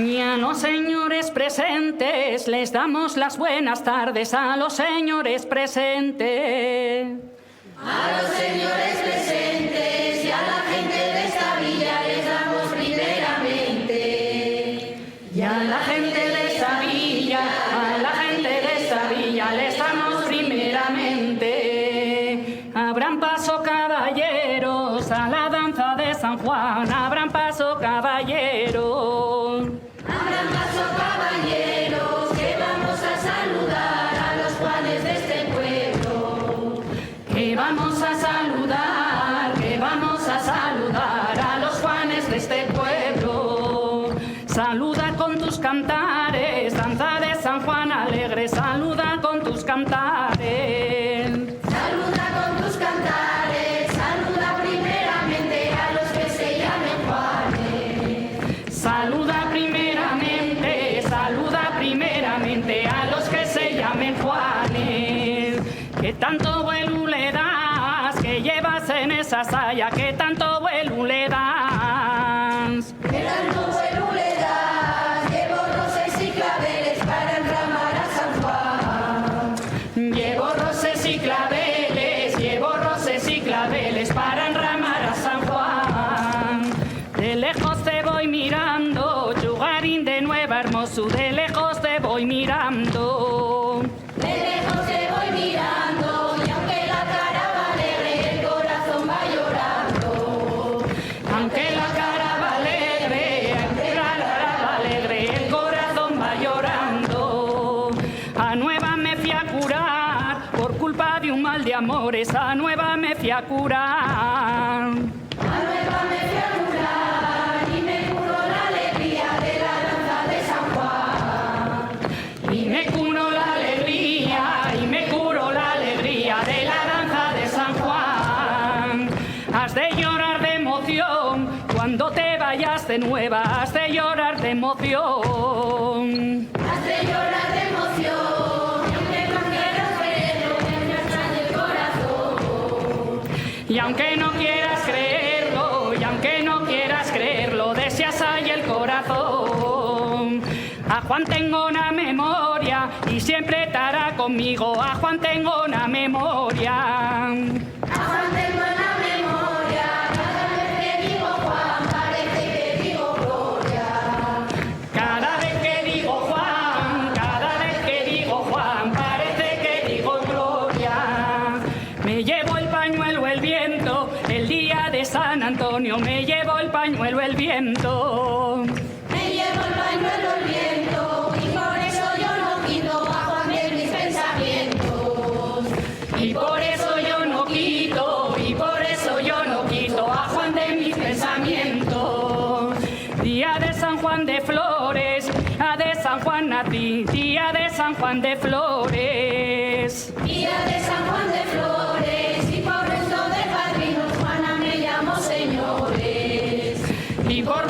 Y a los señores presentes les damos las buenas tardes a los señores presentes. A los señores presentes y a la gente de esta villa les damos primeramente. Y a la gente de esta villa, a la gente de esta villa les damos primeramente. Abran paso caballeros a la danza de San Juan, abran paso caballeros. Abran paso caballeros, que vamos a saludar a los Juanes de este pueblo. Que vamos a saludar, que vamos a saludar a los Juanes de este pueblo. Saluda con tus cantares, danza de San Juan alegre, saluda con tus cantares. Saluda con tus cantares, saluda primeramente a los que se llamen Juanes. Saluda primeramente a los que se llamen Juanes. Que tanto vuelo le das, que llevas en esa saya, que tanto vuelo le das. Que tanto vuelo le das, llevo rosas y claveles para enramar a San Juan. Llevo roses y claveles, llevo roses y claveles para enramar a San Juan. De lejos te voy mirando, Yugarín de Nueva Hermosura, de lejos te voy mirando. De lejos te voy mirando, y aunque la cara va alegre, el corazón va llorando. Aunque la cara va alegre, el corazón va llorando. A Nueva me fui a curar, por culpa de un mal de amores, a Nueva me fui a curar. A Nueva me fui a curar, y me curó la alegría de la danza de San Juan. Y me curó la alegría, y me curó la alegría de la danza de San Juan. Has de llorar de emoción cuando te vayas de Nueva, has de llorar de emoción. Has de llorar de emoción, y aunque no quieras creerlo, me extraña el corazón. Y aunque no quieras creerlo, y aunque no quieras creerlo, deseas ahí el corazón. A Juan tengo una memoria y siempre estará conmigo. A Juan tengo una memoria. A Juan tengo en la memoria, cada vez que digo Juan, parece que digo Gloria. Cada vez que digo Juan, cada vez que digo Juan, parece que digo Gloria. Me llevo el pañuelo el viento, el día de San Antonio, me llevo el pañuelo el viento. Me llevo el pañuelo el viento, y por eso yo no quito a Juan de mis pensamientos. Y por eso yo no quito, y por eso yo no quito a Juan de mis pensamientos. Día de San Juan de Flores, a de San Juan nací, día de San Juan de Flores. Día de San Juan de Flores, y por eso de padrinos Juana me llamo señores. Y por